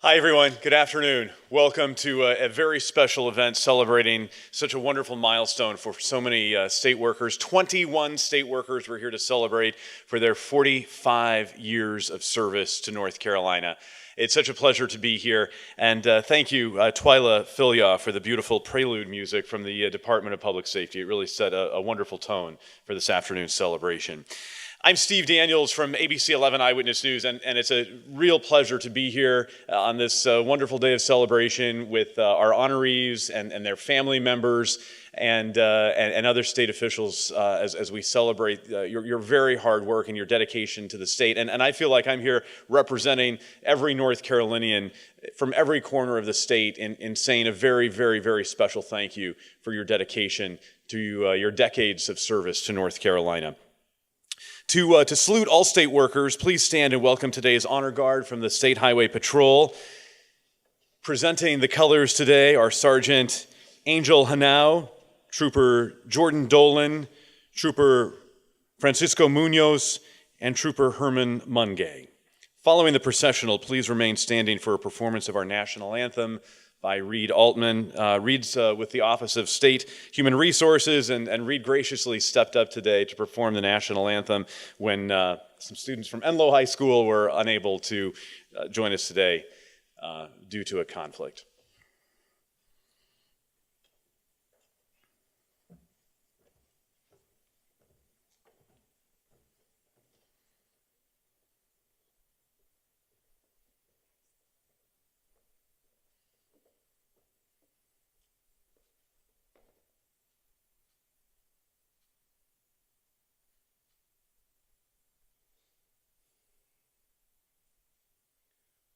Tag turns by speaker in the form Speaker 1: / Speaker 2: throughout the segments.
Speaker 1: Hi everyone, good afternoon. Welcome to a very special event celebrating such a wonderful milestone for so many state workers. 21 state workers were here to celebrate for their 45 years of service to North Carolina. It's such a pleasure to be here, and thank you, Twyla Filyaw, for the beautiful prelude music from the Department of Public Safety. It really set a wonderful tone for this afternoon's celebration. I'm Steve Daniels from ABC 11 Eyewitness News, and it's a real pleasure to be here on this wonderful day of celebration with our honorees and their family members and other state officials as we celebrate your very hard work and your dedication to the state. And I feel like I'm here representing every North Carolinian from every corner of the state in saying a very, very, very special thank you for your dedication to your decades of service to North Carolina. To salute all state workers, please stand and welcome today's honor guard from the State Highway Patrol. Presenting the colors today are Sergeant Angel Hanau, Trooper Jordan Dolan, Trooper Francisco Munoz, and Trooper Herman Mungay. Following the processional, please remain standing for a performance of our national anthem by Reed Altman. Reed's with the Office of State Human Resources, and Reed graciously stepped up today to perform the national anthem when some students from Enloe High School were unable to join us today due to a conflict.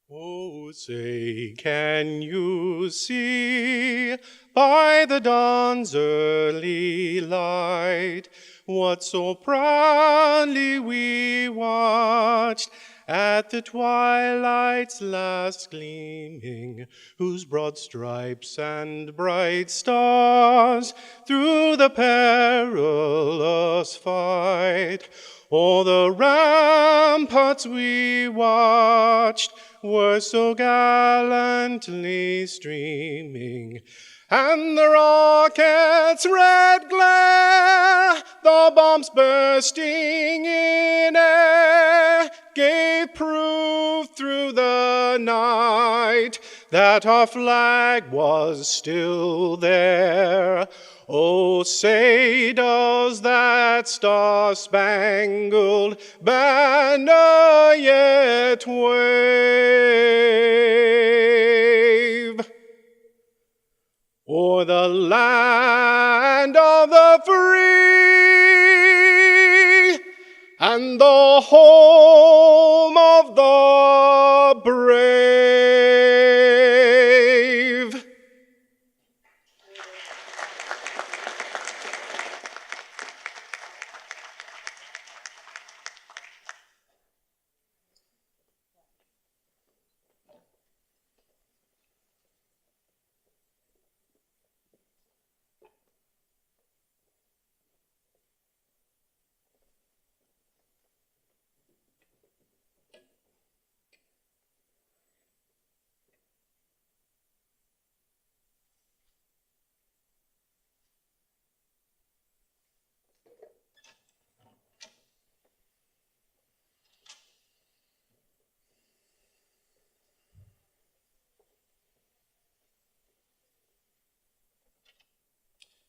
Speaker 2: Oh, say, can you see by the dawn's early light what so proudly we watched at the twilight's last gleaming, whose broad stripes and bright stars through the perilous fight o'er the ramparts we watched were so gallantly streaming, and the rocket's red glare, the bombs bursting in air, gave proof through the night that our flag was still there. Oh, say, does that star-spangled banner yet wave o'er the land of the free and the home of the brave?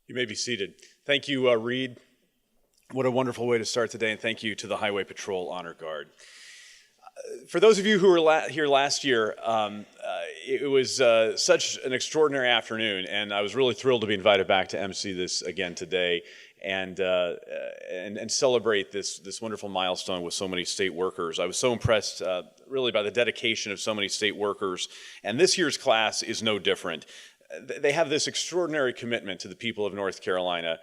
Speaker 1: You may be seated. Thank you, Reed. What a wonderful way to start today, and thank you to the Highway Patrol Honor Guard. For those of you who were here last year, it was such an extraordinary afternoon, and I was really thrilled to be invited back to MC this again today and celebrate this wonderful milestone with so many state workers. I was so impressed, really, by the dedication of so many state workers, and this year's class is no different. They have this extraordinary commitment to the people of North Carolina,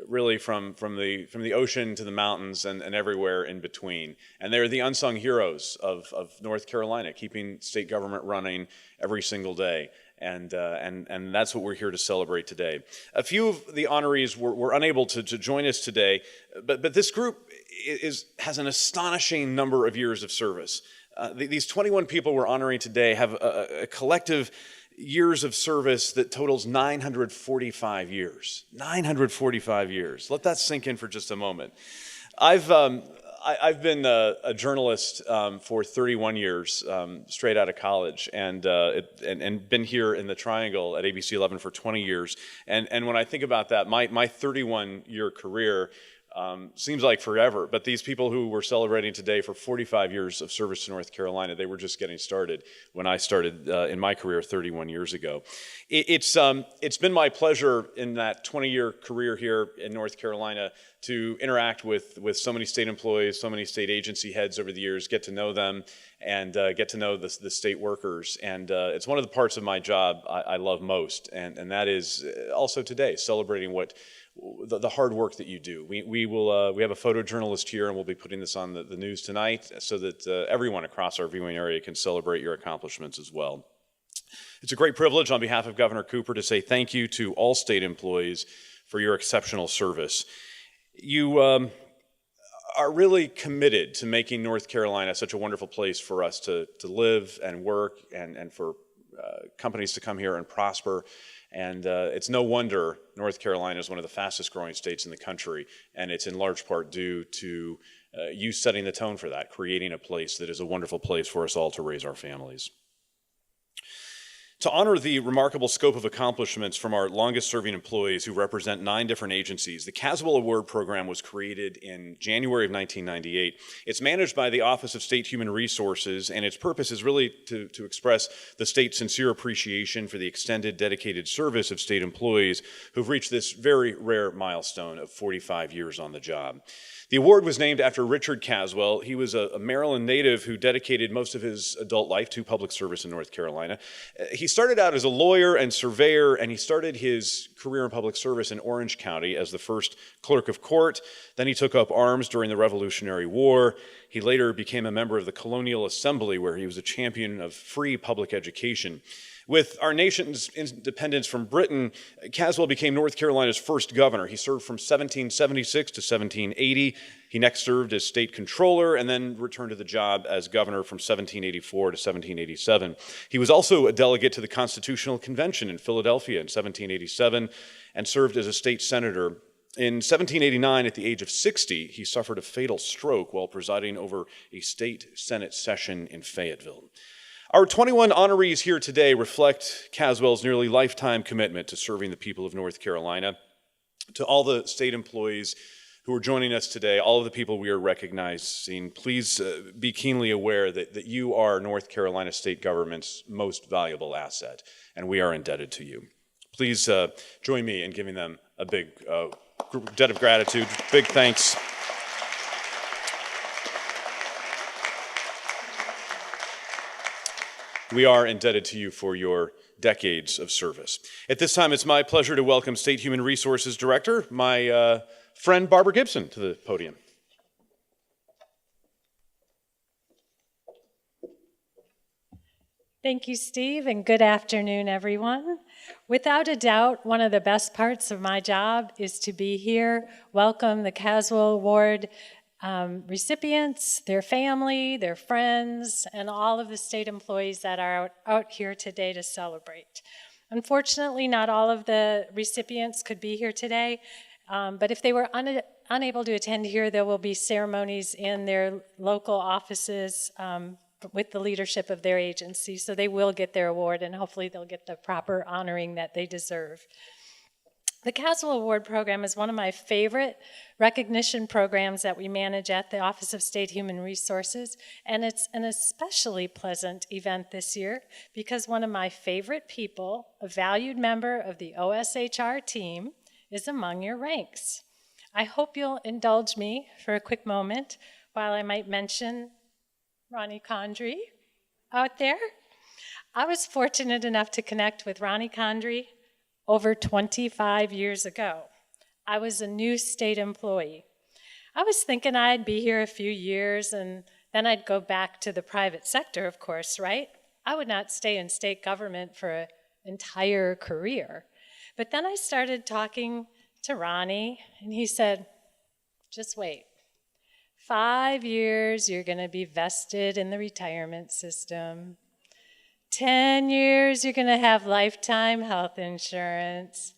Speaker 1: really from the ocean to the mountains and everywhere in between. And they're the unsung heroes of North Carolina, keeping state government running every single day. And that's what we're here to celebrate today. A few of the honorees were unable to join us today, but this group has an astonishing number of years of service. These 21 people we're honoring today have a collective years of service that totals 945 years. 945 years. Let that sink in for just a moment. I've been a journalist for 31 years, straight out of college, and been here in the Triangle at ABC 11 for 20 years. And when I think about that, my 31-year career seems like forever, but these people who we're celebrating today for 45 years of service to North Carolina, they were just getting started when I started in my career 31 years ago. It's been my pleasure in that 20-year career here in North Carolina to interact with so many state employees, so many state agency heads over the years, get to know them, and get to know the state workers. And it's one of the parts of my job I love most, and that is also today, celebrating the hard work that you do. We have a photojournalist here, and we'll be putting this on the news tonight so that everyone across our viewing area can celebrate your accomplishments as well. It's a great privilege on behalf of Governor Cooper to say thank you to all state employees for your exceptional service. You are really committed to making North Carolina such a wonderful place for us to live and work, and for companies to come here and prosper. And it's no wonder North Carolina is one of the fastest growing states in the country, and it's in large part due to you setting the tone for that, creating a place that is a wonderful place for us all to raise our families. To honor the remarkable scope of accomplishments from our longest-serving employees who represent 9 different agencies, the Caswell Award program was created in January of 1998. It's managed by the Office of State Human Resources, and its purpose is really to express the state's sincere appreciation for the extended, dedicated service of state employees who've reached this very rare milestone of 45 years on the job. The award was named after Richard Caswell. He was a Maryland native who dedicated most of his adult life to public service in North Carolina. He started out as a lawyer and surveyor, and he started his career in public service in Orange County as the first clerk of court. Then he took up arms during the Revolutionary War. He later became a member of the Colonial Assembly, where he was a champion of free public education. With our nation's independence from Britain, Caswell became North Carolina's first governor. He served from 1776 to 1780. He next served as state controller and then returned to the job as governor from 1784 to 1787. He was also a delegate to the Constitutional Convention in Philadelphia in 1787 and served as a state senator. In 1789, at the age of 60, he suffered a fatal stroke while presiding over a state Senate session in Fayetteville. Our 21 honorees here today reflect Caswell's nearly lifetime commitment to serving the people of North Carolina. To all the state employees who are joining us today, all of the people we are recognizing, please be keenly aware that you are North Carolina state government's most valuable asset, and we are indebted to you. Please join me in giving them a big debt of gratitude, big thanks. We are indebted to you for your decades of service. At this time, it's my pleasure to welcome State Human Resources Director, my friend Barbara Gibson, to the podium.
Speaker 3: Thank you, Steve, and good afternoon, everyone. Without a doubt, one of the best parts of my job is to be here, welcome the Caswell Award recipients, their family, their friends, and all of the state employees that are out here today to celebrate. Unfortunately, not all of the recipients could be here today, but if they were unable to attend here, there will be ceremonies in their local offices with the leadership of their agency, so they will get their award, and hopefully they'll get the proper honoring that they deserve. The Caswell Award program is one of my favorite recognition programs that we manage at the Office of State Human Resources, and it's an especially pleasant event this year because one of my favorite people, a valued member of the OSHR team, is among your ranks. I hope you'll indulge me for a quick moment while I might mention Ronald Condrey out there. I was fortunate enough to connect with Ronald Condrey over 25 years ago. I was a new state employee. I was thinking I'd be here a few years and then I'd go back to the private sector, of course, right? I would not stay in state government for an entire career. But then I started talking to Ronnie, and he said, just wait. 5 years, you're going to be vested in the retirement system. 10 years, you're going to have lifetime health insurance.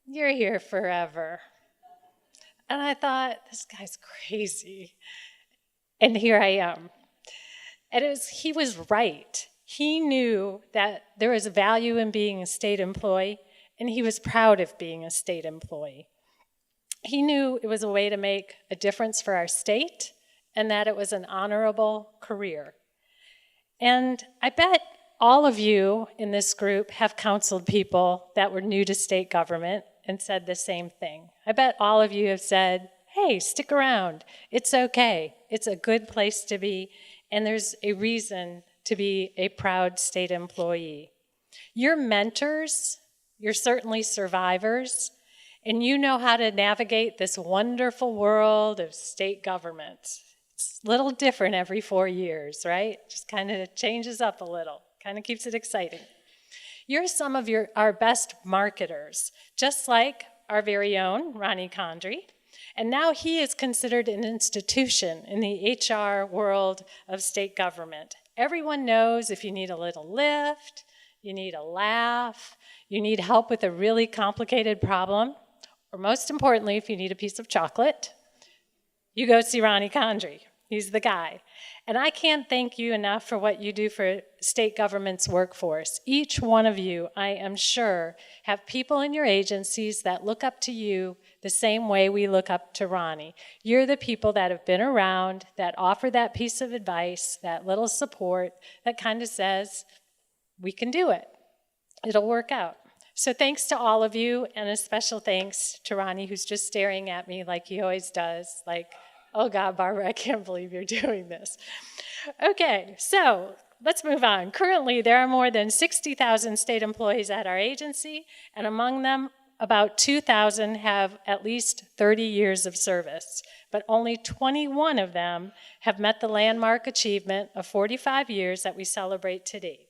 Speaker 3: You're here forever. And I thought, this guy's crazy. And here I am. And he was right. He knew that there was value in being a state employee, and he was proud of being a state employee. He knew it was a way to make a difference for our state, and that it was an honorable career. And I bet all of you in this group have counseled people that were new to state government and said the same thing. I bet all of you have said, hey, stick around. It's okay. It's a good place to be, and there's a reason to be a proud state employee. You're mentors, you're certainly survivors, and you know how to navigate this wonderful world of state government. It's a little different every 4 years, right? Just kind of changes up a little, kind of keeps it exciting. You're some of our best marketers, just like our very own Ronald Condrey. And now he is considered an institution in the HR world of state government. Everyone knows if you need a little lift, you need a laugh, you need help with a really complicated problem, or most importantly, if you need a piece of chocolate, you go see Ronald Condrey. He's the guy. And I can't thank you enough for what you do for state government's workforce. Each one of you, I am sure, have people in your agencies that look up to you the same way we look up to Ronnie. You're the people that have been around, that offer that piece of advice, that little support, that kind of says, we can do it. It'll work out. So thanks to all of you, and a special thanks to Ronnie, who's just staring at me like he always does, like, oh God, Barbara, I can't believe you're doing this. Okay, so let's move on. Currently, there are more than 60,000 state employees at our agency, and among them, about 2,000 have at least 30 years of service, but only 21 of them have met the landmark achievement of 45 years that we celebrate today.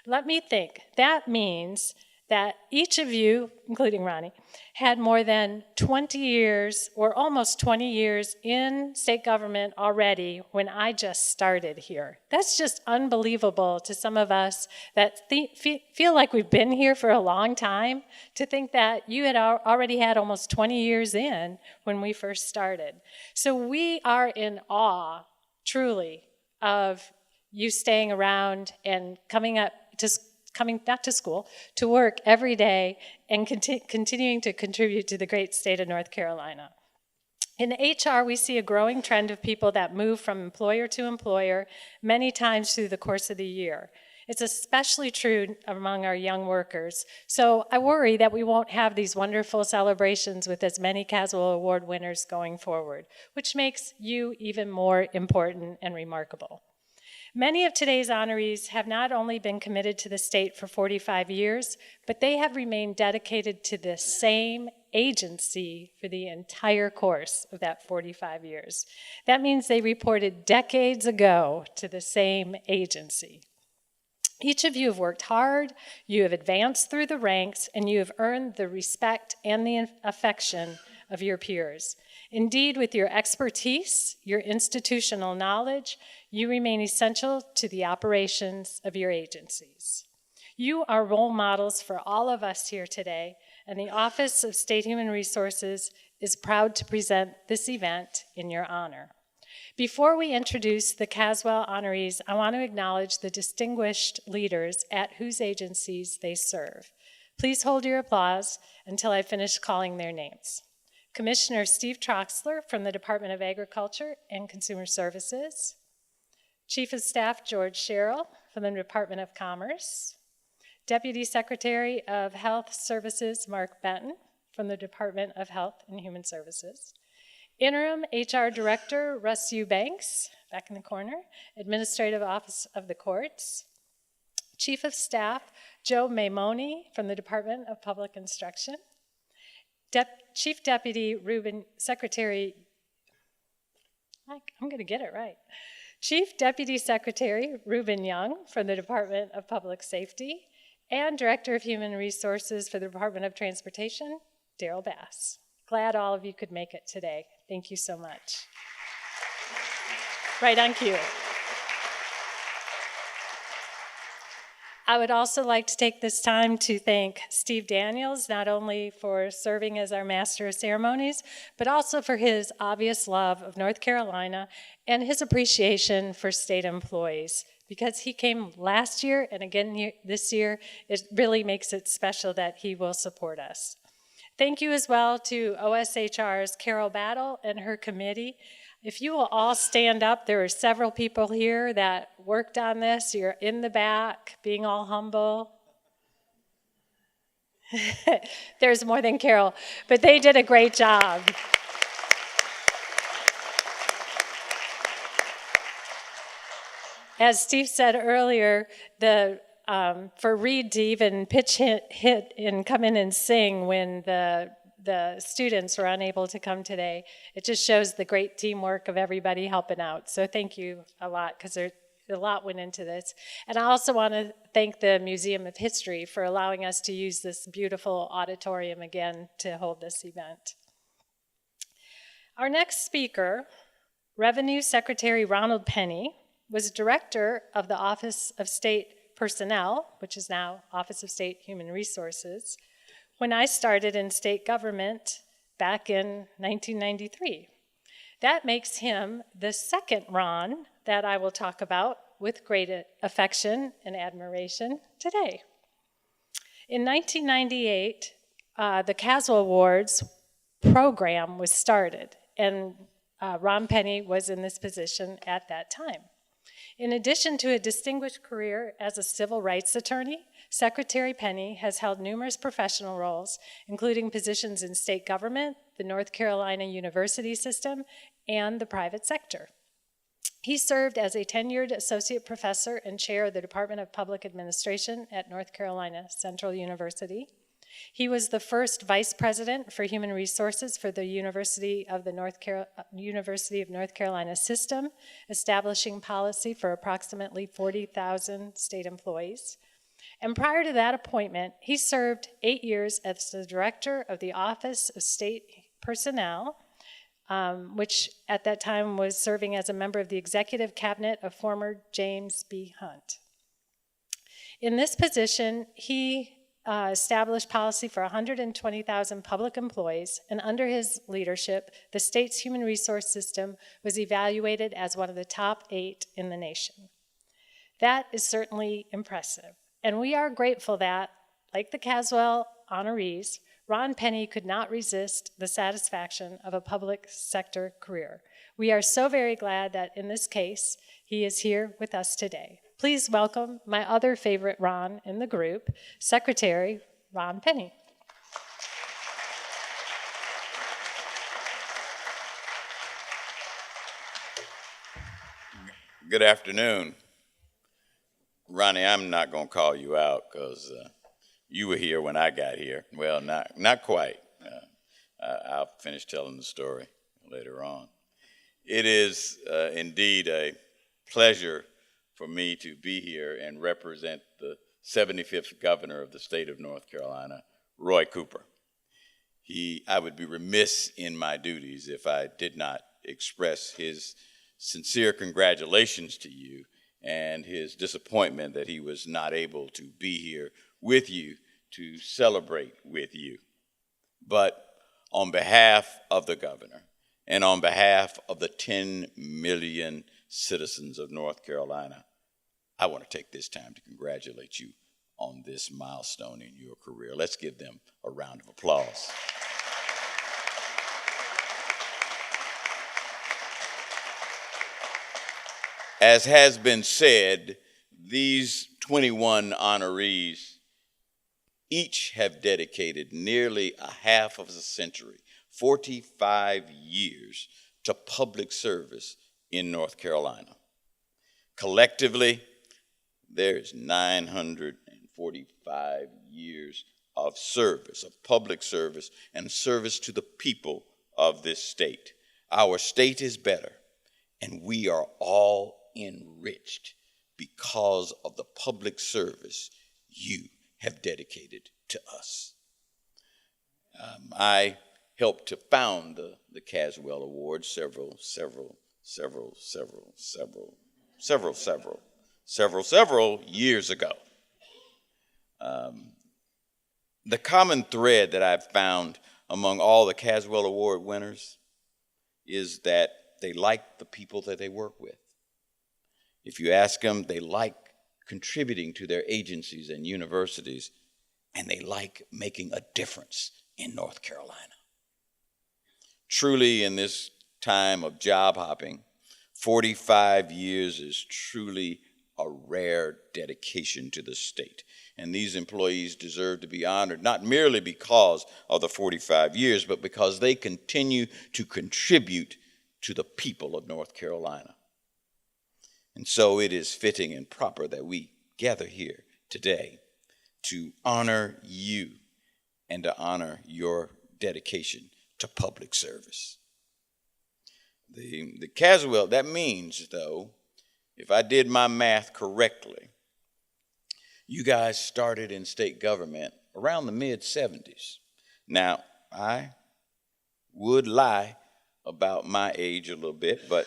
Speaker 3: Let me think. That means that each of you, including Ronnie, had more than 20 years or almost 20 years in state government already when I just started here. That's just unbelievable to some of us that feel like we've been here for a long time, to think that you had already had almost 20 years in when we first started. So we are in awe, truly, of you staying around and coming not to school, to work every day and continuing to contribute to the great state of North Carolina. In HR, we see a growing trend of people that move from employer to employer many times through the course of the year. It's especially true among our young workers. So I worry that we won't have these wonderful celebrations with as many Caswell Award winners going forward, which makes you even more important and remarkable. Many of today's honorees have not only been committed to the state for 45 years, but they have remained dedicated to the same agency for the entire course of that 45 years. That means they reported decades ago to the same agency. Each of you have worked hard, you have advanced through the ranks, and you have earned the respect and the affection of your peers. Indeed, with your expertise, your institutional knowledge, you remain essential to the operations of your agencies. You are role models for all of us here today, and the Office of State Human Resources is proud to present this event in your honor. Before we introduce the Caswell honorees, I want to acknowledge the distinguished leaders at whose agencies they serve. Please hold your applause until I finish calling their names. Commissioner Steve Troxler from the Department of Agriculture and Consumer Services. Chief of Staff George Sherrill from the Department of Commerce. Deputy Secretary of Health Services Mark Benton from the Department of Health and Human Services. Interim HR Director Russ Eubanks, back in the corner, Administrative Office of the Courts. Chief of Staff Joe Maimoni from the Department of Public Instruction. Chief Deputy Secretary, I'm going to get it right. Chief Deputy Secretary Reuben Young from the Department of Public Safety, and Director of Human Resources for the Department of Transportation, Daryl Bass. Glad all of you could make it today. Thank you so much. Right on cue. I would also like to take this time to thank Steve Daniels, not only for serving as our Master of Ceremonies, but also for his obvious love of North Carolina and his appreciation for state employees. Because he came last year and again this year, it really makes it special that he will support us. Thank you as well to OSHR's Carol Battle and her committee. If you will all stand up, there are several people here that worked on this. You're in the back, being all humble. There's more than Carol, but they did a great job. As Steve said earlier, for Reed to even pitch hit and come in and sing when the students were unable to come today, it just shows the great teamwork of everybody helping out. So thank you a lot, because a lot went into this. And I also want to thank the Museum of History for allowing us to use this beautiful auditorium again to hold this event. Our next speaker, Revenue Secretary Ronald Penny, was director of the Office of State Personnel, which is now Office of State Human Resources, when I started in state government back in 1993. That makes him the second Ron that I will talk about with great affection and admiration today. In 1998, the Caswell Awards program was started, and Ron Penny was in this position at that time. In addition to a distinguished career as a civil rights attorney, Secretary Penny has held numerous professional roles, including positions in state government, the North Carolina University system, and the private sector. He served as a tenured associate professor and chair of the Department of Public Administration at North Carolina Central University. He was the first vice president for human resources for the University of North Carolina system, establishing policy for approximately 40,000 state employees. And prior to that appointment, he served 8 years as the director of the Office of State Personnel, which at that time was serving as a member of the executive cabinet of former James B. Hunt. In this position, he established policy for 120,000 public employees, and under his leadership, the state's human resource system was evaluated as one of the top 8 in the nation. That is certainly impressive, and we are grateful that, like the Caswell honorees, Ron Penny could not resist the satisfaction of a public sector career. We are so very glad that in this case, he is here with us today. Please welcome my other favorite Ron in the group, Secretary Ron Penny.
Speaker 4: Good afternoon. Ronnie, I'm not going to call you out because you were here when I got here. Well, not quite. I'll finish telling the story later on. It is indeed a pleasure for me to be here and represent the 75th governor of the state of North Carolina, Roy Cooper. I would be remiss in my duties if I did not express his sincere congratulations to you and his disappointment that he was not able to be here with you to celebrate with you. But on behalf of the governor and on behalf of the 10 million citizens of North Carolina, I want to take this time to congratulate you on this milestone in your career. Let's give them a round of applause. As has been said, these 21 honorees each have dedicated nearly a half of a century, 45 years, to public service in North Carolina. Collectively, there's 945 years of service, of public service, and service to the people of this state. Our state is better, and we are all enriched because of the public service you have dedicated to us. I helped to found the Caswell Awards several several years ago. The common thread that I've found among all the Caswell Award winners is that they like the people that they work with. If you ask them, they like contributing to their agencies and universities, and they like making a difference in North Carolina. Truly, in this time of job hopping, 45 years is truly a rare dedication to the state. And these employees deserve to be honored, not merely because of the 45 years, but because they continue to contribute to the people of North Carolina. And so it is fitting and proper that we gather here today to honor you and to honor your dedication to public service. The Caswell, that means, though, if I did my math correctly, you guys started in state government around the mid-70s. Now, I would lie about my age a little bit, but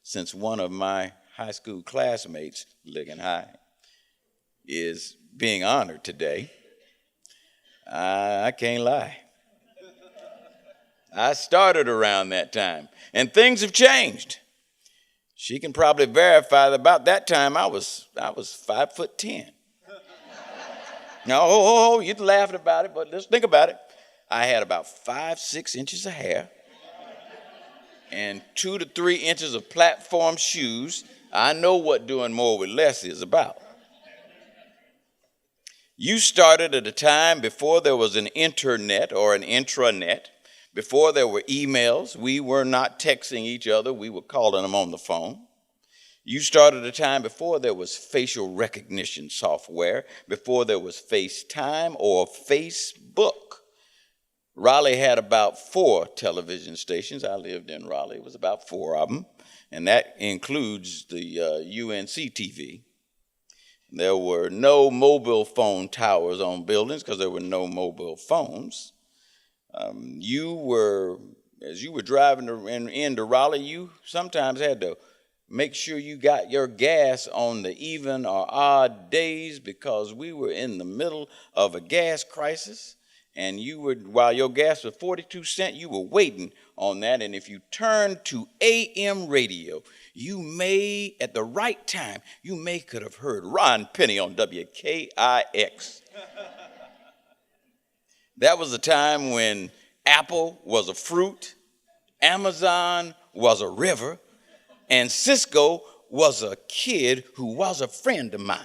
Speaker 4: since one of my high school classmates, Ligon High, is being honored today, I can't lie. I started around that time, and things have changed. She can probably verify that about that time I was 5'10". No, you're laughing about it, but let's think about it. I had about 5-6 inches of hair and 2 to 3 inches of platform shoes. I know what doing more with less is about. You started at a time before there was an internet or an intranet, before there were emails. We were not texting each other, we were calling them on the phone. You started a time before there was facial recognition software, before there was FaceTime or Facebook. Raleigh had about 4 television stations. I lived in Raleigh. It was about 4 of them, and that includes the UNC TV. There were no mobile phone towers on buildings because there were no mobile phones. As you were driving into Raleigh, you sometimes had to make sure you got your gas on the even or odd days because we were in the middle of a gas crisis. And while your gas was 42 cents, you were waiting on that. And if you turned to AM radio, you may, at the right time, could have heard Ron Penny on WKIX. That was a time when Apple was a fruit, Amazon was a river, and Cisco was a kid who was a friend of mine.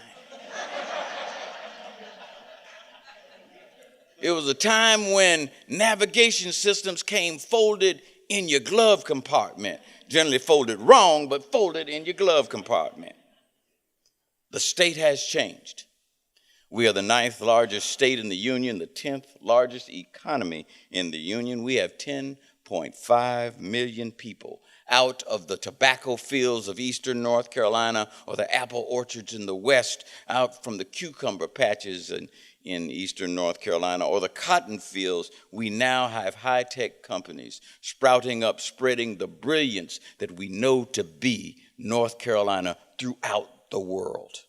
Speaker 4: It was a time when navigation systems came folded in your glove compartment. Generally folded wrong, but folded in your glove compartment. The state has changed. We are the 9th largest state in the union, the 10th largest economy in the union. We have 10.5 million people out of the tobacco fields of eastern North Carolina or the apple orchards in the west, out from the cucumber patches in eastern North Carolina, or the cotton fields. We now have high-tech companies sprouting up, spreading the brilliance that we know to be North Carolina throughout the world.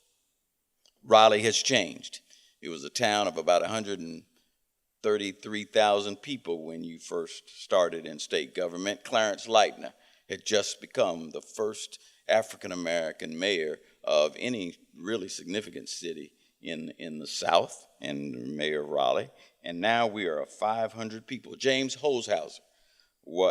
Speaker 4: Raleigh has changed. It was a town of about 133,000 people when you first started in state government. Clarence Leitner had just become the first African-American mayor of any really significant city in the South, and mayor of Raleigh. And now we are 500 people. James Holshouser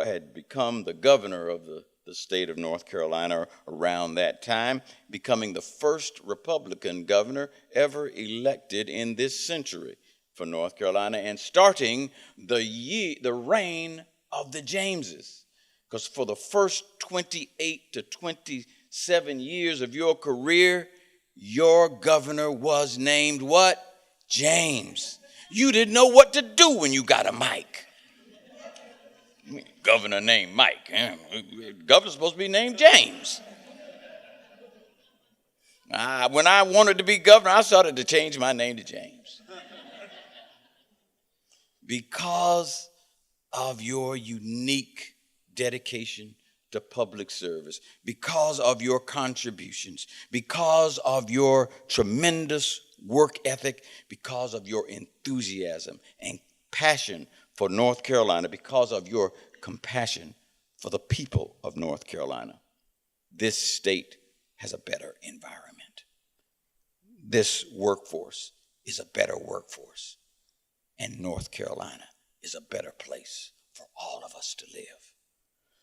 Speaker 4: had become the governor of the state of North Carolina around that time, becoming the first Republican governor ever elected in this century for North Carolina, and starting the reign of the Jameses. Because for the first 28 to 27 years of your career, your governor was named what? James. You didn't know what to do when you got a mic. Governor named Mike. Governor's supposed to be named James. When I wanted to be governor, I started to change my name to James. Because of your unique dedication to public service, because of your contributions, because of your tremendous work ethic, because of your enthusiasm and passion for North Carolina, because of your compassion for the people of North Carolina. This state has a better environment. This workforce is a better workforce, and North Carolina is a better place for all of us to live.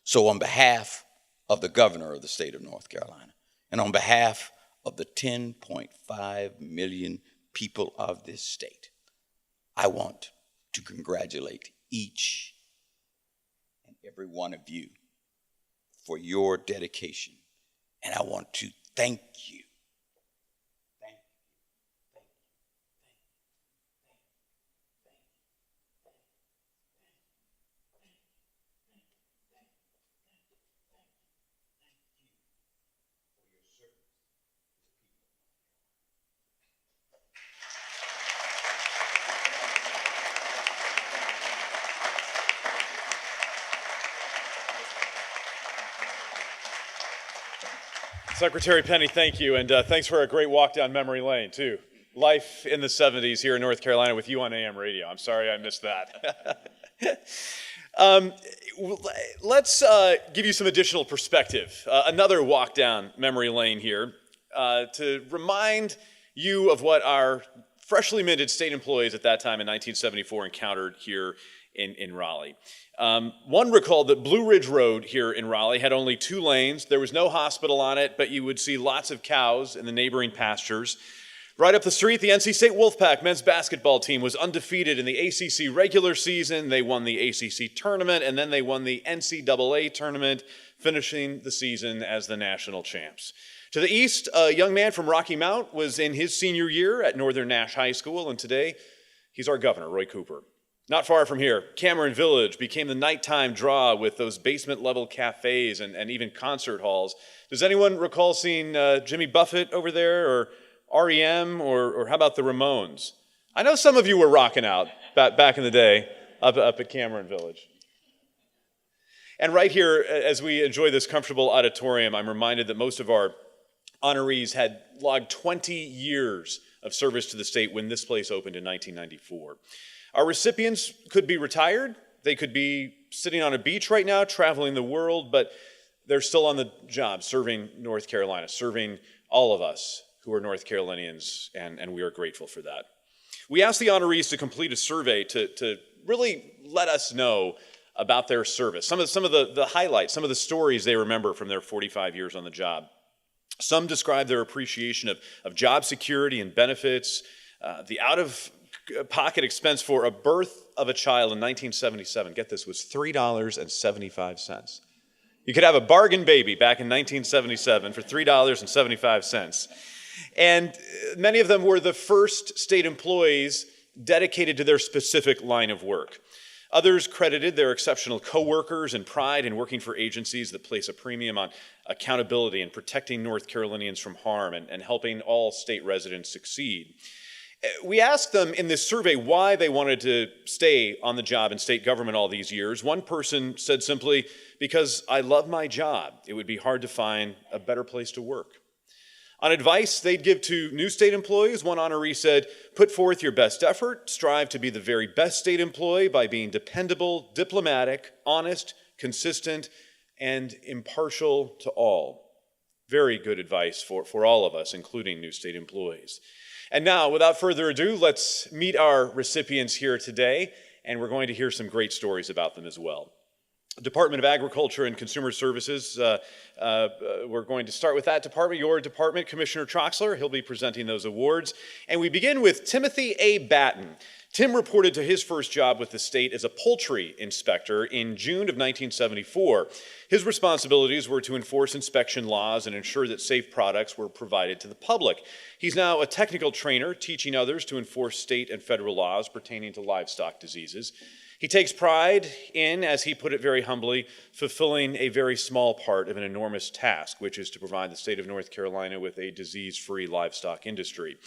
Speaker 4: So on behalf of the governor of the state of North Carolina, and on behalf of the 10.5 million people of this state, I want to congratulate each and every one of you for your dedication. And I want to thank you.
Speaker 1: Secretary Penny, thank you, and thanks for a great walk down memory lane, too. Life in the 70s here in North Carolina with you on AM radio. I'm sorry I missed that. Let's give you some additional perspective. Another walk down memory lane here to remind you of what our freshly minted state employees at that time in 1974 encountered here in Raleigh. One recalled that Blue Ridge Road here in Raleigh had only 2 lanes. There was no hospital on it, but you would see lots of cows in the neighboring pastures. Right up the street, the NC State Wolfpack men's basketball team was undefeated in the ACC regular season. They won the ACC tournament, and then they won the NCAA tournament, finishing the season as the national champs. To the east, a young man from Rocky Mount was in his senior year at Northern Nash High School, and today he's our governor, Roy Cooper. Not far from here, Cameron Village became the nighttime draw with those basement-level cafes and even concert halls. Does anyone recall seeing Jimmy Buffett over there, or REM, or how about the Ramones? I know some of you were rocking out back in the day up at Cameron Village. And right here, as we enjoy this comfortable auditorium, I'm reminded that most of our honorees had logged 20 years of service to the state when this place opened in 1994. Our recipients could be retired, they could be sitting on a beach right now, traveling the world, but they're still on the job, serving North Carolina, serving all of us who are North Carolinians, and we are grateful for that. We asked the honorees to complete a survey to really let us know about their service, some of the highlights, some of the stories they remember from their 45 years on the job. Some describe their appreciation of job security and benefits, the out-of-pocket expense for a birth of a child in 1977, get this, was $3.75. You could have a bargain baby back in 1977 for $3.75. And many of them were the first state employees dedicated to their specific line of work. Others credited their exceptional coworkers and pride in working for agencies that place a premium on accountability and protecting North Carolinians from harm and helping all state residents succeed. We asked them in this survey why they wanted to stay on the job in state government all these years. One person said simply, because I love my job. It would be hard to find a better place to work. On advice they'd give to new state employees, one honoree said, put forth your best effort, strive to be the very best state employee by being dependable, diplomatic, honest, consistent, and impartial to all. Very good advice for all of us, including new state employees. And now, without further ado, let's meet our recipients here today, and we're going to hear some great stories about them as well. Department of Agriculture and Consumer Services, we're going to start with that department. Your department, Commissioner Troxler, he'll be presenting those awards. And we begin with Timothy A. Batten. Tim reported to his first job with the state as a poultry inspector in June of 1974. His responsibilities were to enforce inspection laws and ensure that safe products were provided to the public. He's now a technical trainer, teaching others to enforce state and federal laws pertaining to livestock diseases. He takes pride in, as he put it very humbly, fulfilling a very small part of an enormous task, which is to provide the state of North Carolina with a disease-free livestock industry.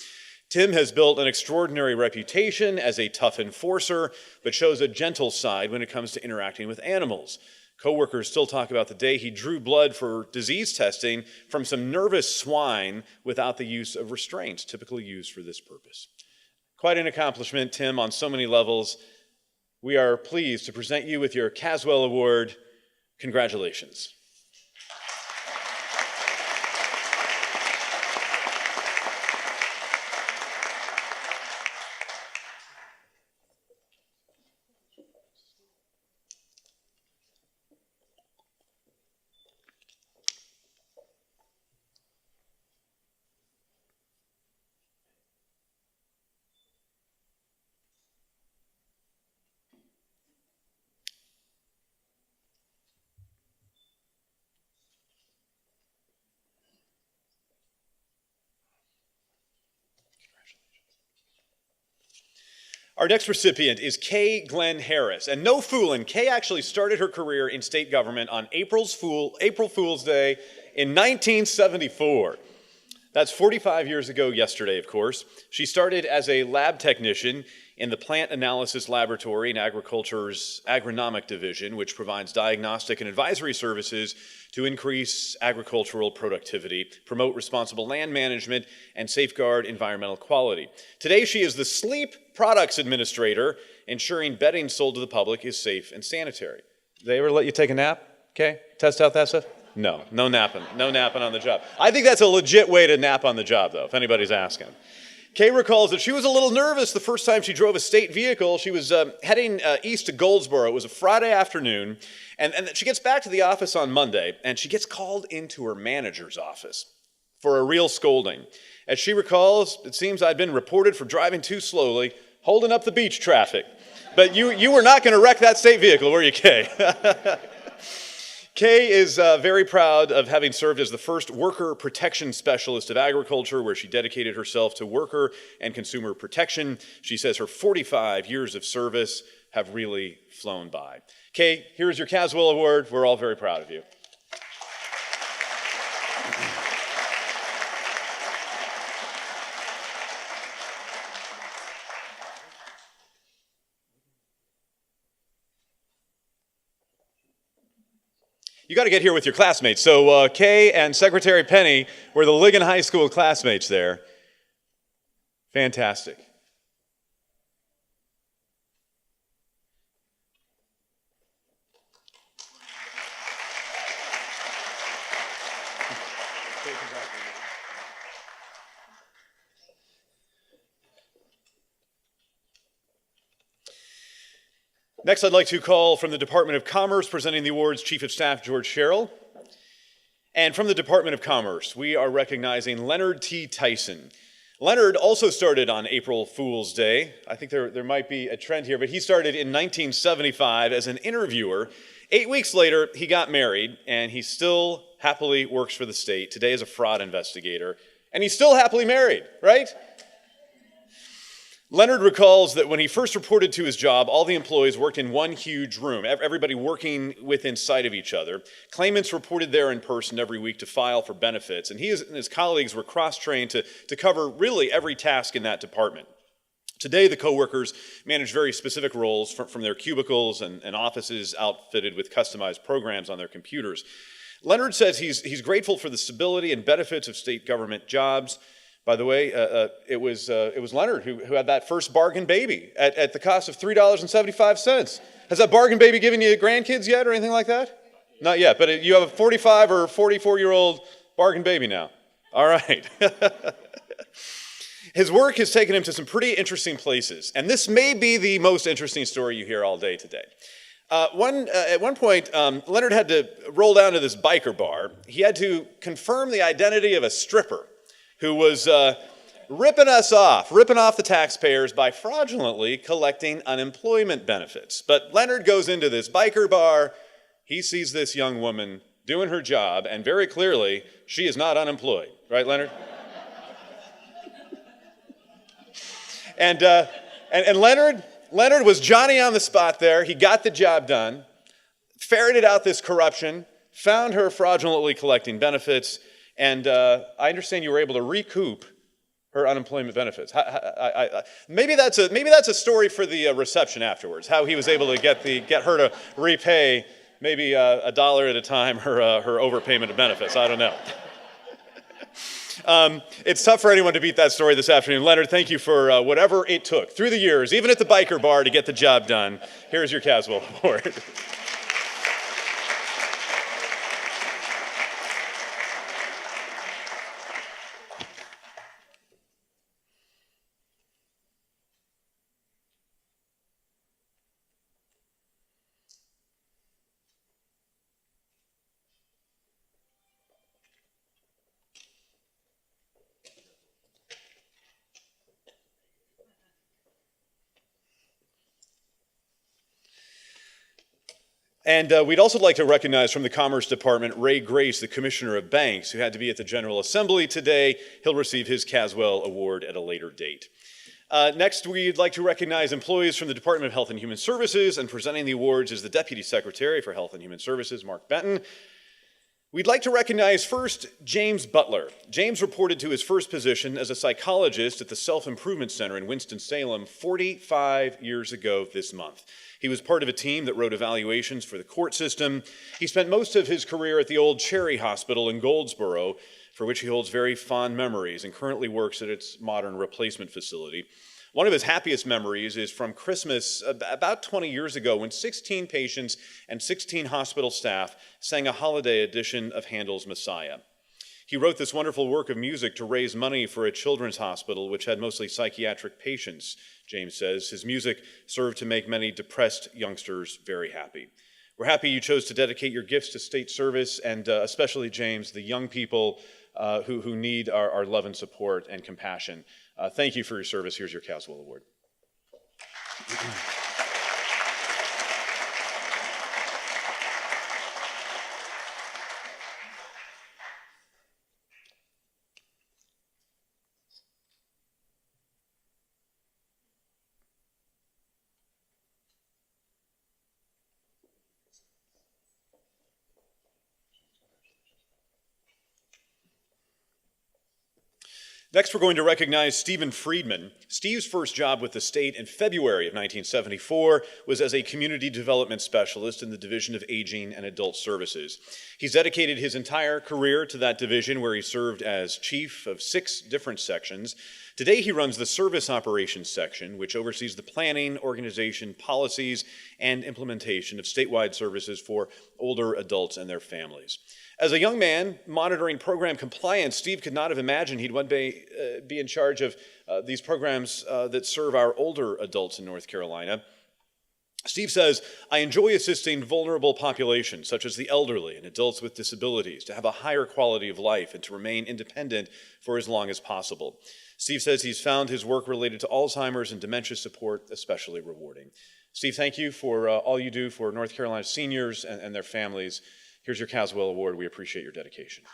Speaker 1: Tim has built an extraordinary reputation as a tough enforcer, but shows a gentle side when it comes to interacting with animals. Coworkers still talk about the day he drew blood for disease testing from some nervous swine without the use of restraints typically used for this purpose. Quite an accomplishment, Tim, on so many levels. We are pleased to present you with your Caswell Award. Congratulations. Our next recipient is Kay Glenn Harris. And no fooling, Kay actually started her career in state government on April Fool's Day in 1974. That's 45 years ago yesterday, of course. She started as a lab technician in the Plant Analysis Laboratory in Agriculture's Agronomic Division, which provides diagnostic and advisory services to increase agricultural productivity, promote responsible land management, and safeguard environmental quality. Today, she is the Sleep Products Administrator, ensuring bedding sold to the public is safe and sanitary. Did they ever let you take a nap? Okay, test out that stuff? No napping on the job. I think that's a legit way to nap on the job, though, if anybody's asking. Kay recalls that she was a little nervous the first time she drove a state vehicle. She was heading east to Goldsboro. It was a Friday afternoon, and she gets back to the office on Monday, and she gets called into her manager's office for a real scolding. As she recalls, it seems I'd been reported for driving too slowly, holding up the beach traffic. But you were not going to wreck that state vehicle, were you, Kay? Kay is very proud of having served as the first worker protection specialist of agriculture, where she dedicated herself to worker and consumer protection. She says her 45 years of service have really flown by. Kay, here's your Caswell Award. We're all very proud of you. You got to get here with your classmates. So Kay and Secretary Penny were the Ligon High School classmates there. Fantastic. Next, I'd like to call from the Department of Commerce, presenting the awards, Chief of Staff George Sherrod. And from the Department of Commerce, we are recognizing Leonard T Tyson. Leonard also started on April Fool's Day. I think there might be a trend here, but he started in 1975 as an interviewer. 8 weeks later, he got married, and he still happily works for the state. Today is a fraud investigator, and he's still happily married, right? Leonard recalls that when he first reported to his job, all the employees worked in one huge room, everybody working within sight of each other. Claimants reported there in person every week to file for benefits, and he and his colleagues were cross-trained to cover really every task in that department. Today, the coworkers manage very specific roles from their cubicles and offices outfitted with customized programs on their computers. Leonard says he's grateful for the stability and benefits of state government jobs. By the way, it was Leonard who had that first bargain baby at the cost of $3.75. Has that bargain baby given you grandkids yet or anything like that? Not yet, but you have a 45 or 44-year-old bargain baby now. All right. His work has taken him to some pretty interesting places, and this may be the most interesting story you hear all day today. At one point, Leonard had to roll down to this biker bar. He had to confirm the identity of a stripper who was ripping off the taxpayers by fraudulently collecting unemployment benefits. But Leonard goes into this biker bar. He sees this young woman doing her job, and very clearly, she is not unemployed. Right, Leonard? And Leonard was Johnny on the spot there. He got the job done, ferreted out this corruption, found her fraudulently collecting benefits, and I understand you were able to recoup her unemployment benefits. Maybe that's a story for the reception afterwards. How he was able to get her to repay maybe a dollar at a time, her overpayment of benefits. I don't know. It's tough for anyone to beat that story this afternoon. Leonard, thank you for whatever it took through the years, even at the biker bar, to get the job done. Here's your Caswell Award. And we'd also like to recognize from the Commerce Department Ray Grace, the Commissioner of Banks, who had to be at the General Assembly today. He'll receive his Caswell Award at a later date. Next, we'd like to recognize employees from the Department of Health and Human Services, and presenting the awards is the Deputy Secretary for Health and Human Services, Mark Benton. We'd like to recognize first James Butler. James reported to his first position as a psychologist at the Self-Improvement Center in Winston-Salem 45 years ago this month. He was part of a team that wrote evaluations for the court system. He spent most of his career at the old Cherry Hospital in Goldsboro, for which he holds very fond memories and currently works at its modern replacement facility. One of his happiest memories is from Christmas about 20 years ago when 16 patients and 16 hospital staff sang a holiday edition of Handel's Messiah. He wrote this wonderful work of music to raise money for a children's hospital which had mostly psychiatric patients, James says. His music served to make many depressed youngsters very happy. We're happy you chose to dedicate your gifts to state service, and especially, James, the young people who need our love and support and compassion. Thank you for your service. Here's your Caswell Award. Next, we're going to recognize Stephen Friedman. Steve's first job with the state in February of 1974 was as a community development specialist in the Division of Aging and Adult Services. He's dedicated his entire career to that division, where he served as chief of 6 different sections. Today, he runs the Service Operations section, which oversees the planning, organization, policies, and implementation of statewide services for older adults and their families. As a young man monitoring program compliance, Steve could not have imagined he'd one day be in charge of these programs that serve our older adults in North Carolina. Steve says, "I enjoy assisting vulnerable populations, such as the elderly and adults with disabilities, to have a higher quality of life and to remain independent for as long as possible." Steve says he's found his work related to Alzheimer's and dementia support especially rewarding. Steve, thank you for all you do for North Carolina seniors and their families. Here's your Caswell Award. We appreciate your dedication.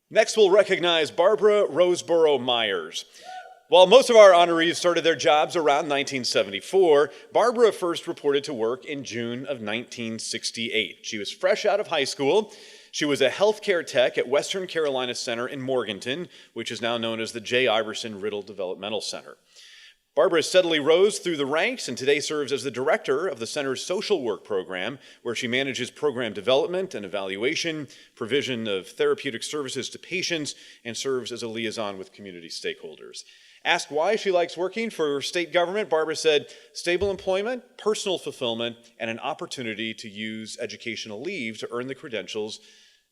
Speaker 1: Next, we'll recognize Barbara Roseboro Meyers. While most of our honorees started their jobs around 1974, Barbara first reported to work in June of 1968. She was fresh out of high school. She was a healthcare tech at Western Carolina Center in Morganton, which is now known as the J. Iverson Riddle Developmental Center. Barbara steadily rose through the ranks and today serves as the director of the center's social work program, where she manages program development and evaluation, provision of therapeutic services to patients, and serves as a liaison with community stakeholders. Asked why she likes working for state government, Barbara said, "Stable employment, personal fulfillment, and an opportunity to use educational leave to earn the credentials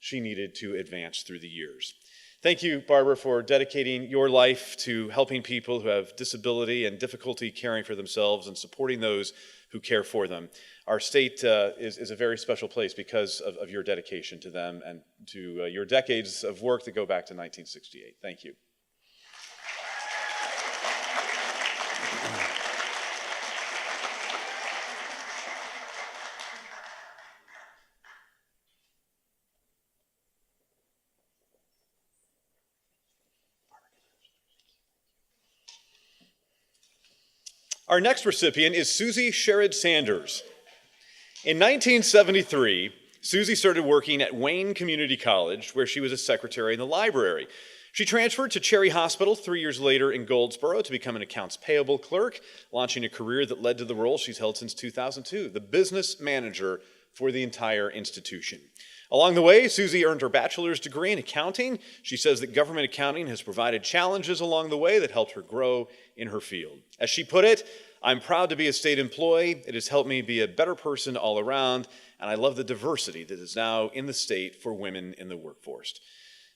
Speaker 1: she needed to advance through the years." Thank you, Barbara, for dedicating your life to helping people who have disability and difficulty caring for themselves and supporting those who care for them. Our state is a very special place because of your dedication to them and to your decades of work that go back to 1968. Thank you. Our next recipient is Susie Sherrod Sanders. In 1973, Susie started working at Wayne Community College, where she was a secretary in the library. She transferred to Cherry Hospital 3 years later in Goldsboro to become an accounts payable clerk, launching a career that led to the role she's held since 2002, the business manager for the entire institution. Along the way, Susie earned her bachelor's degree in accounting. She says that government accounting has provided challenges along the way that helped her grow in her field. As she put it, "I'm proud to be a state employee. It has helped me be a better person all around, and I love the diversity that is now in the state for women in the workforce."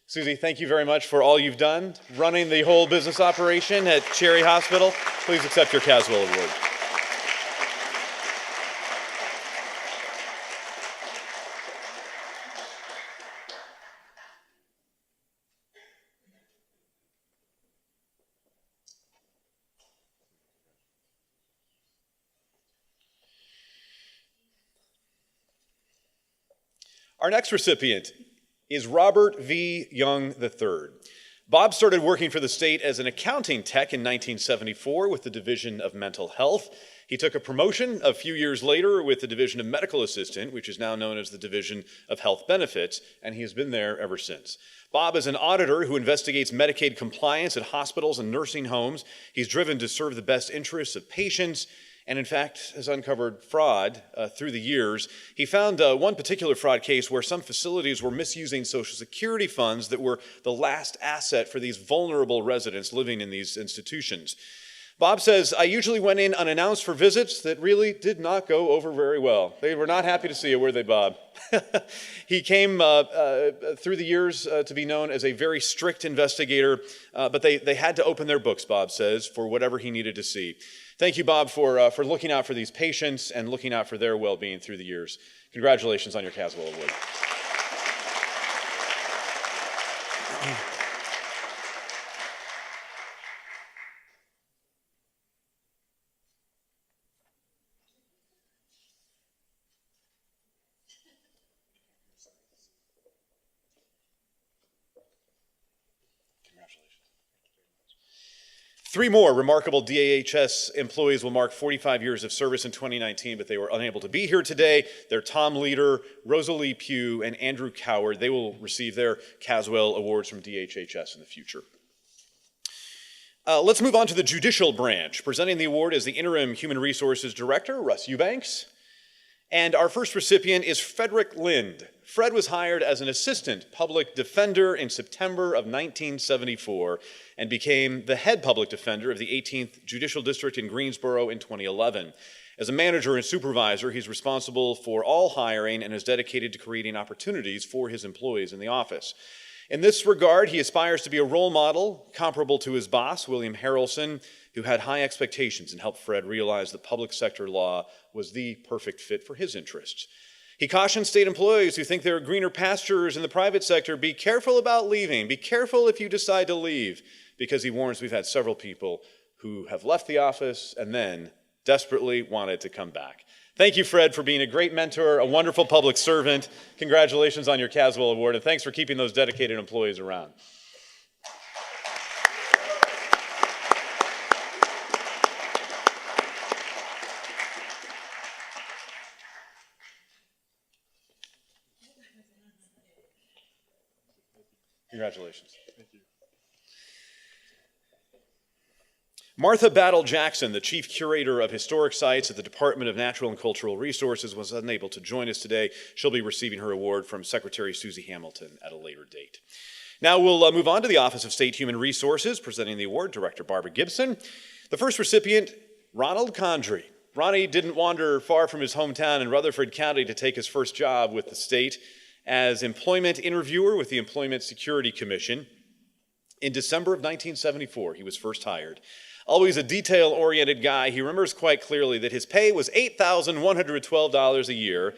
Speaker 1: Susie, thank you very much for all you've done running the whole business operation at Cherry Hospital. Please accept your Caswell Award. Our next recipient is Robert V. Young III. Bob started working for the state as an accounting tech in 1974 with the Division of Mental Health. He took a promotion a few years later with the Division of Medical Assistant, which is now known as the Division of Health Benefits, and he has been there ever since. Bob is an auditor who investigates Medicaid compliance at hospitals and nursing homes. He's driven to serve the best interests of patients, and in fact has uncovered fraud through the years. He found one particular fraud case where some facilities were misusing Social Security funds that were the last asset for these vulnerable residents living in these institutions. Bob says, "I usually went in unannounced for visits that really did not go over very well. They were not happy to see you, were they, Bob?" He came through the years to be known as a very strict investigator, but they had to open their books, Bob says, for whatever he needed to see. Thank you, Bob, for looking out for these patients and looking out for their well-being through the years. Congratulations on your Caswell Award. Three more remarkable DAHS employees will mark 45 years of service in 2019, but they were unable to be here today. They're Tom Leader, Rosalie Pugh, and Andrew Coward. They will receive their Caswell Awards from DHHS in the future. Let's move on to the judicial branch. Presenting the award is the Interim Human Resources Director, Russ Eubanks. And our first recipient is Frederick Lind. Fred was hired as an assistant public defender in September of 1974 and became the head public defender of the 18th Judicial District in Greensboro in 2011. As a manager and supervisor, he's responsible for all hiring and is dedicated to creating opportunities for his employees in the office. In this regard, he aspires to be a role model comparable to his boss, William Harrelson, who had high expectations and helped Fred realize that public sector law was the perfect fit for his interests. He cautions state employees who think there are greener pastures in the private sector, be careful about leaving. Be careful if you decide to leave, because he warns we've had several people who have left the office and then desperately wanted to come back. Thank you, Fred, for being a great mentor, a wonderful public servant. Congratulations on your Caswell Award, and thanks for keeping those dedicated employees around. Congratulations. Thank you. Martha Battle Jackson, the Chief Curator of Historic Sites at the Department of Natural and Cultural Resources, was unable to join us today. She'll be receiving her award from Secretary Susie Hamilton at a later date. Now we'll move on to the Office of State Human Resources, presenting the award, Director Barbara Gibson. The first recipient, Ronald Condrey. Ronnie didn't wander far from his hometown in Rutherford County to take his first job with the state as employment interviewer with the Employment Security Commission. In December of 1974, he was first hired. Always a detail-oriented guy, he remembers quite clearly that his pay was $8,112 a year,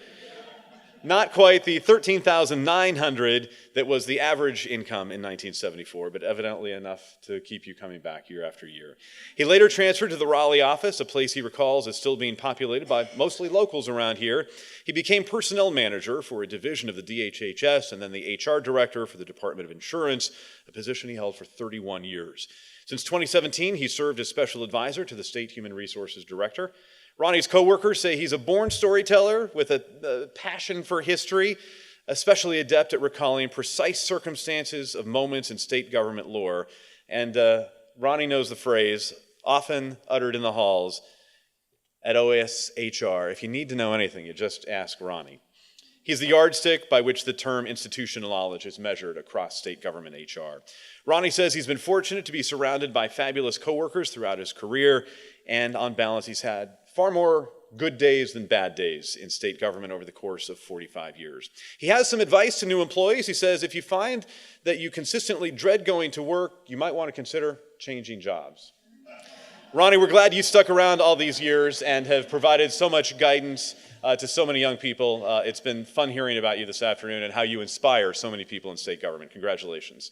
Speaker 1: Not quite the $13,900 that was the average income in 1974, but evidently enough to keep you coming back year after year. He later transferred to the Raleigh office, a place he recalls as still being populated by mostly locals around here. He became personnel manager for a division of the DHHS and then the HR director for the Department of Insurance, a position he held for 31 years. Since 2017, he served as special advisor to the State Human Resources Director. Ronnie's coworkers say he's a born storyteller with a passion for history, especially adept at recalling precise circumstances of moments in state government lore. And Ronnie knows the phrase, often uttered in the halls, at OSHR. If you need to know anything, you just ask Ronnie. He's the yardstick by which the term institutional knowledge is measured across state government HR. Ronnie says he's been fortunate to be surrounded by fabulous coworkers throughout his career, and on balance, he's had far more good days than bad days in state government over the course of 45 years. He has some advice to new employees. He says, if you find that you consistently dread going to work, you might want to consider changing jobs. Ronnie, we're glad you stuck around all these years and have provided so much guidance to so many young people. It's been fun hearing about you this afternoon and how you inspire so many people in state government. Congratulations.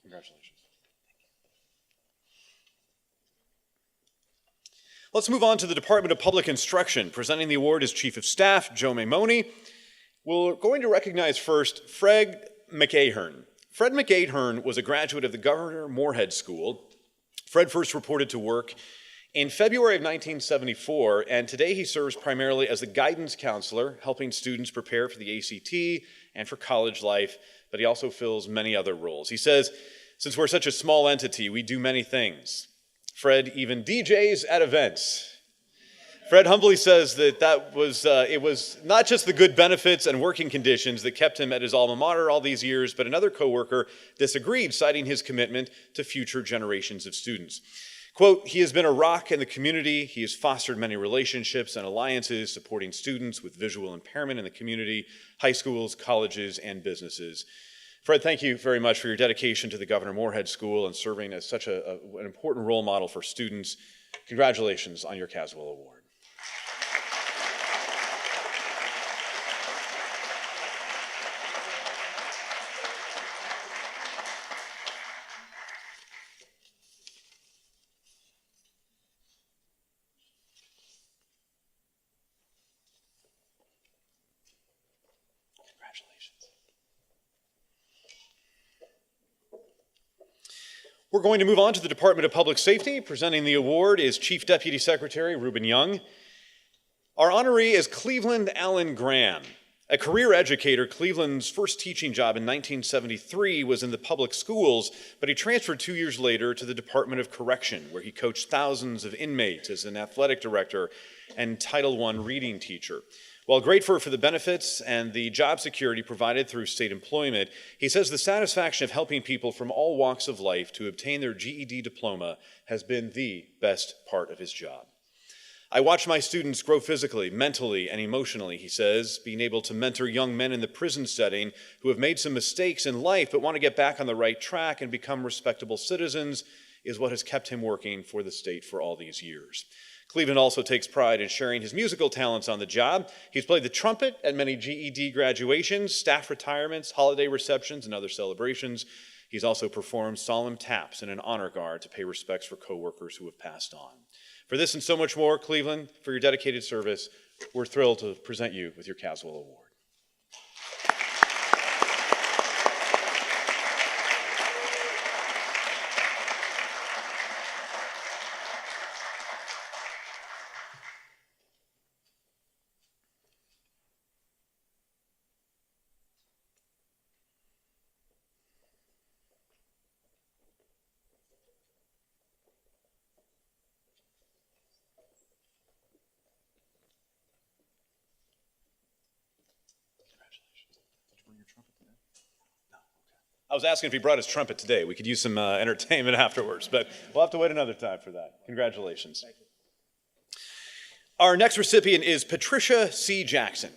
Speaker 1: Congratulations. Let's move on to the Department of Public Instruction. Presenting the award is Chief of Staff Joe Maimone. We're going to recognize first Fred McKay Hearn. Fred McKay Hearn was a graduate of the Governor Moorhead School. Fred first reported to work in February of 1974, and today he serves primarily as the guidance counselor, helping students prepare for the ACT and for college life, but he also fills many other roles. He says, since we're such a small entity, we do many things. Fred even DJs at events. Fred humbly says that it was not just the good benefits and working conditions that kept him at his alma mater all these years, but another coworker disagreed, citing his commitment to future generations of students. Quote, he has been a rock in the community. He has fostered many relationships and alliances, supporting students with visual impairment in the community, high schools, colleges, and businesses. Fred, thank you very much for your dedication to the Governor Moorhead School and serving as such an important role model for students. Congratulations on your Caswell Award. Congratulations. We're going to move on to the Department of Public Safety. Presenting the award is Chief Deputy Secretary Reuben Young. Our honoree is Cleveland Allen Graham. A career educator, Cleveland's first teaching job in 1973 was in the public schools, but he transferred 2 years later to the Department of Correction, where he coached thousands of inmates as an athletic director and Title I reading teacher. While grateful for the benefits and the job security provided through state employment, he says the satisfaction of helping people from all walks of life to obtain their GED diploma has been the best part of his job. I watch my students grow physically, mentally, and emotionally, he says. Being able to mentor young men in the prison setting who have made some mistakes in life but want to get back on the right track and become respectable citizens is what has kept him working for the state for all these years. Cleveland also takes pride in sharing his musical talents on the job. He's played the trumpet at many GED graduations, staff retirements, holiday receptions, and other celebrations. He's also performed solemn taps in an honor guard to pay respects for coworkers who have passed on. For this and so much more, Cleveland, for your dedicated service, we're thrilled to present you with your Caswell Award. I was asking if he brought his trumpet today. We could use some entertainment afterwards, but we'll have to wait another time for that. Congratulations. Thank you. Our next recipient is Patricia C Jackson.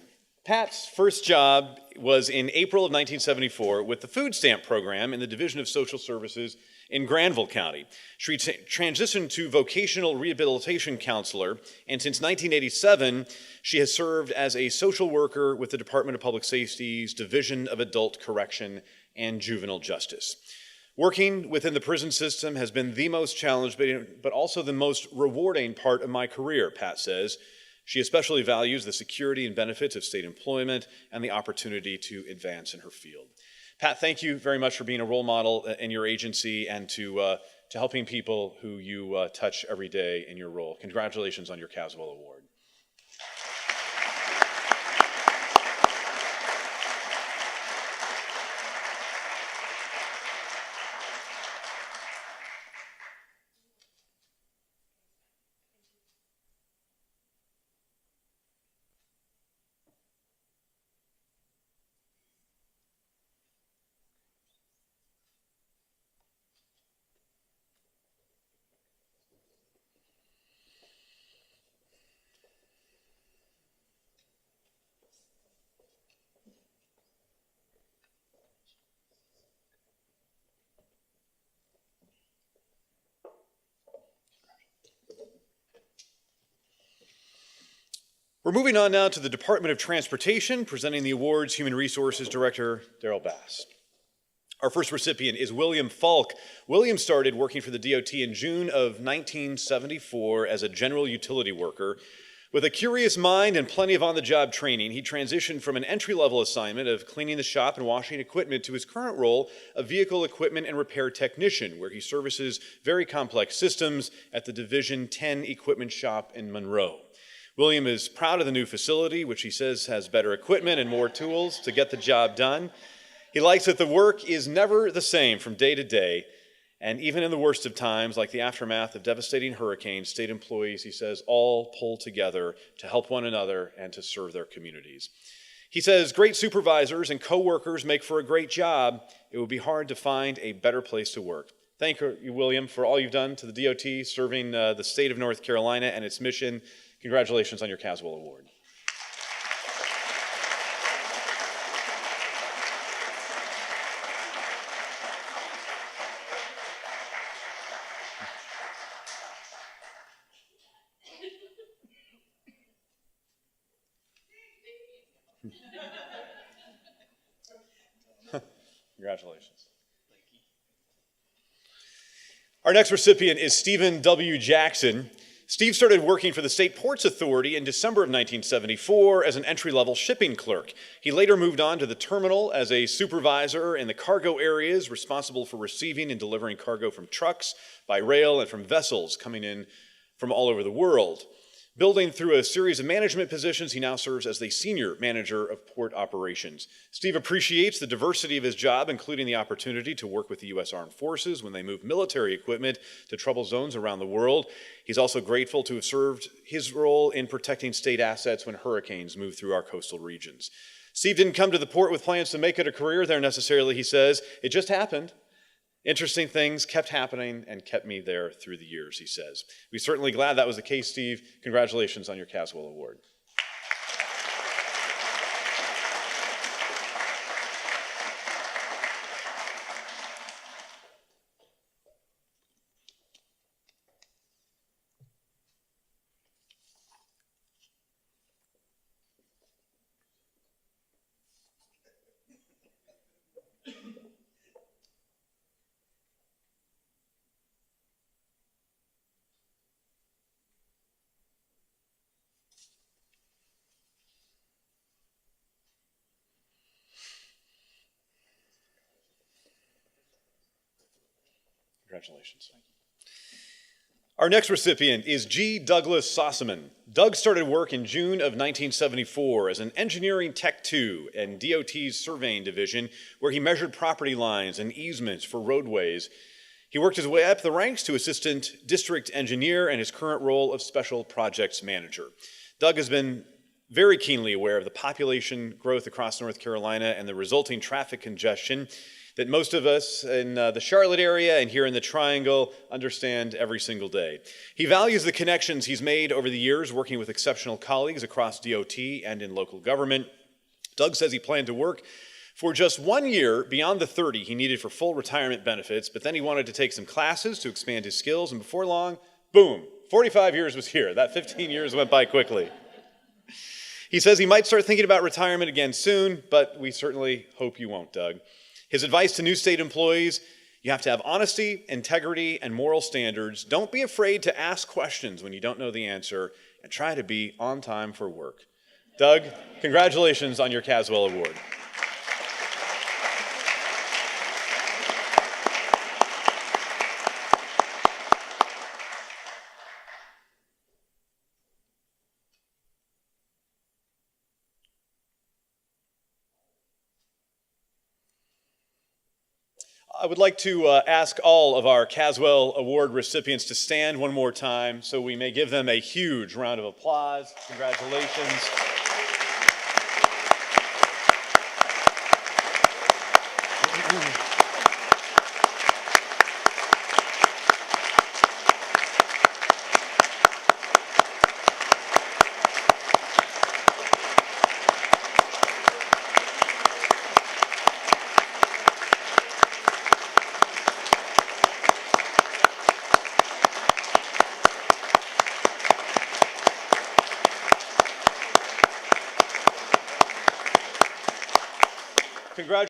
Speaker 1: Pat's first job was in April of 1974 with the food stamp program in the Division of Social Services in Granville County. She transitioned to vocational rehabilitation counselor, and since 1987, she has served as a social worker with the Department of Public Safety's Division of Adult Correction and Juvenile Justice. Working within the prison system has been the most challenging, but also the most rewarding part of my career, Pat says. She especially values the security and benefits of state employment and the opportunity to advance in her field. Pat, thank you very much for being a role model in your agency and to helping people who you touch every day in your role. Congratulations on your Caswell Award. We're moving on now to the Department of Transportation, presenting the awards Human Resources Director Darrell Bass. Our first recipient is William Faulk. William started working for the DOT in June of 1974 as a general utility worker. With a curious mind and plenty of on-the-job training, he transitioned from an entry-level assignment of cleaning the shop and washing equipment to his current role of vehicle equipment and repair technician, where he services very complex systems at the Division 10 Equipment Shop in Monroe. William is proud of the new facility, which he says has better equipment and more tools to get the job done. He likes that the work is never the same from day to day, and even in the worst of times, like the aftermath of devastating hurricanes, state employees, he says, all pull together to help one another and to serve their communities. He says, great supervisors and co-workers make for a great job. It would be hard to find a better place to work. Thank you, William, for all you've done to the DOT, serving the state of North Carolina and its mission. Congratulations on your Caswell Award. Congratulations. Our next recipient is Stephen W. Jackson. Steve started working for the State Ports Authority in December of 1974 as an entry-level shipping clerk. He later moved on to the terminal as a supervisor in the cargo areas, responsible for receiving and delivering cargo from trucks, by rail, and from vessels coming in from all over the world. Building through a series of management positions, he now serves as the senior manager of port operations. Steve appreciates the diversity of his job, including the opportunity to work with the U.S. Armed Forces when they move military equipment to trouble zones around the world. He's also grateful to have served his role in protecting state assets when hurricanes move through our coastal regions. Steve didn't come to the port with plans to make it a career there necessarily, he says. It just happened. Interesting things kept happening and kept me there through the years, he says. We're certainly glad that was the case, Steve. Congratulations on your Caswell Award. Congratulations. Our next recipient is G. Douglas Sossaman. Doug started work in June of 1974 as an engineering tech 2 in DOT's surveying division, where he measured property lines and easements for roadways. He worked his way up the ranks to assistant district engineer and his current role of special projects manager. Doug has been very keenly aware of the population growth across North Carolina and the resulting traffic congestion. that most of us in the Charlotte area and here in the Triangle understand every single day. He values the connections he's made over the years working with exceptional colleagues across DOT and in local government. Doug says he planned to work for just 1 year beyond the 30 he needed for full retirement benefits, but then he wanted to take some classes to expand his skills, and before long, boom, 45 years was here. That 15 years went by quickly. He says he might start thinking about retirement again soon, but we certainly hope you won't, Doug. His advice to new state employees: you have to have honesty, integrity, and moral standards. Don't be afraid to ask questions when you don't know the answer, and try to be on time for work. Doug, congratulations on your Caswell Award. I would like to ask all of our Caswell Award recipients to stand one more time so we may give them a huge round of applause. Congratulations. Congratulations.